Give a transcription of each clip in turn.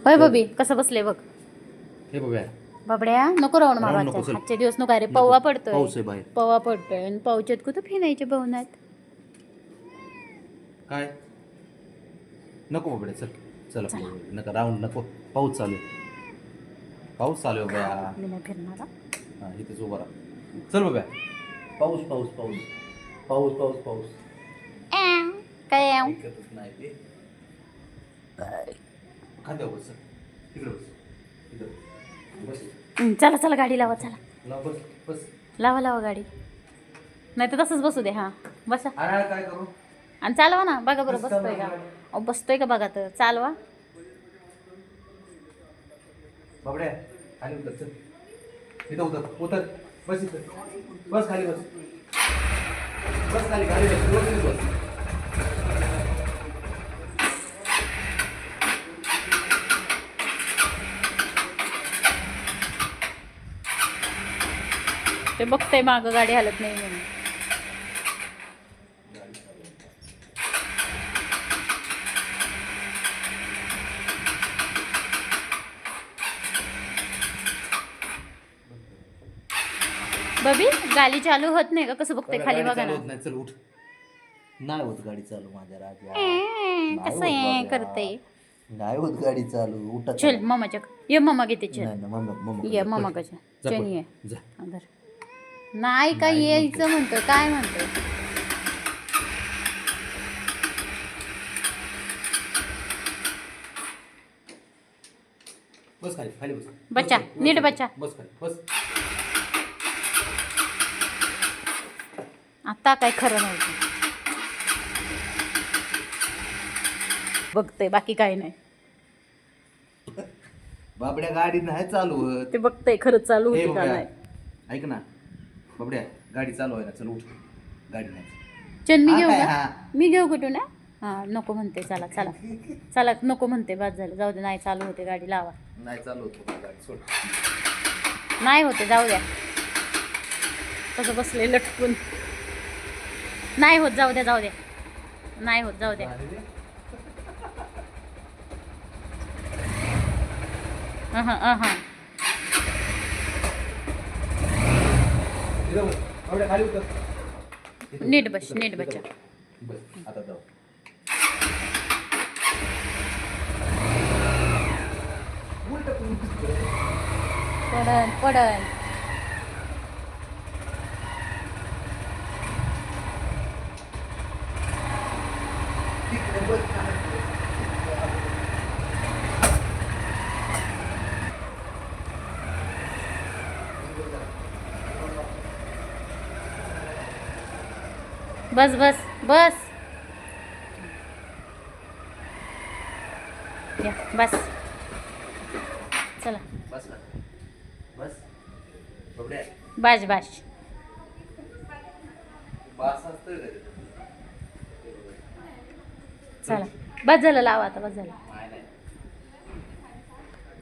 होय बबी कसं बसले बघ. हे बघूया. बाबड्या नको राहून राहून नको, मागायच्या चल. आजचे दिवस नको. अरे पौवा पडतोय. पाऊस आहे बाहेर. पौवा पडतोय आणि पाऊच्यात कुठं फिनायचे भवनात. काय नको बाबड्या, चल चला. चला. नका राऊंड नको. पाऊस चालू आहे. पाऊस चालू आहे बाबा. मी नाही फिरणार हा. हा इथेच उभा राहा. चल बाबा. पाऊस पाऊस पाऊस पाऊस पाऊस पाऊस. काय आहे? ऐकतच नाही ते. खांद्यावर बस. तिकडे बस. इथं बस. चला चला गाडी लावा. चला लाव, बस बस. लावा लावा गाडी. नाही तर तसंच बसू दे. हां बसा अरे काय करू. आणि चालवा ना. बघा बरं कसं बसतोय का. चालवा? अहो बसतोय का बघा तर. चालवा. बाबड्या खाली उतर. चल इथं उतर. उतर बस. इथं बस. खाली बस. बस खाली. गाडी बस. व्यवस्थित बस. ते बघतंय मागं गाडी हलत नाही म्हणून. बबी गाडी चालू होत नाही का. कसं बघते खाली गाडी बघा चालू ना. होत नाही. चल उठ. नाही होत गाडी चालू माझ्या राजा. कसं आहे करते. नाही होत गाडी चालू. उठा. चल मम्माच्या ये. मम्मा घेते चल. नाही ना मम्मा ये मम्मा कशा जा चल पळ. ये. जा. अंदर नाही का नाही यायचं म्हणतो. काय म्हणतो. बस खाली. खाली बस. बच्चा बस, नीट बस, बच्चा. बस खाली. बस. आता काय खरं नव्हतं. बघतंय बाकी काय नाही. बाबड्या गाडी नाही चालू होत. ते बघतंय खरंच चालू ए होती का बाबड्या, नाही. ऐक ना बाबड्या, गाडी चालू आहे ना. चल उठ. गाडी नाही. चल मी हा घेऊ काय, का. हा. मी घेऊ कुठून ना. हां नको म्हणते. चला चला चला नको म्हणते. बाद झालं. जाऊ दे. नाही चालू होते गाडी. लावा. नाही चालू होत गाडी. सोड. नाही होते. जाऊ द्या. कसं बसले लटकून. नाही होत. जाऊ द्या. जाऊ द्या. नाही होत. जाऊ द्या. हां इथं बस. बाबड्या खाली उतर. इथं नीट बस. बस. इथं नीट बस. बच्चा. बस. आता जाऊ. पडन पडन. बस बस बस. या बस. चला बस ना. बस. बाबड्या बाश बाश. बास असतोय का तिथं? चला बस झालं. लावा आता. बस झालं. नाही नाही.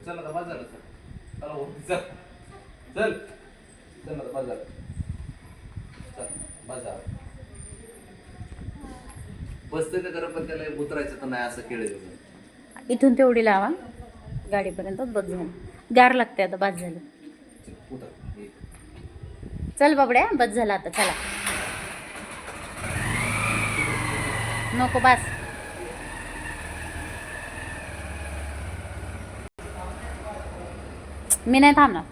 चल आता बस झालं. चल चला हो. चल चल चल आता बस झालं. चल बस झालं. बसतोय का गरम, पण त्याला उतरायचं तर नाही असं केलं. इथून तेवढी लावा गाडीपर्यंत. बस झालं. गार लागते आता. बस झालं. उतर. चल बाबड्या. बस झालं आता. चला नको. बस. मी नाही थांबणार.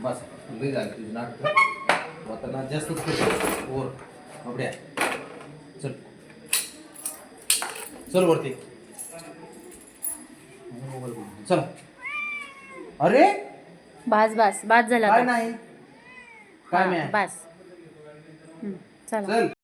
बस लई झालं तुझं नाटक. आता ना जास्तच वर. बाबड्या चल. चल वरती. चल. अरे बस बस. बस झालं काय आता. नाही. काय हां, नाही. बस. चला चल.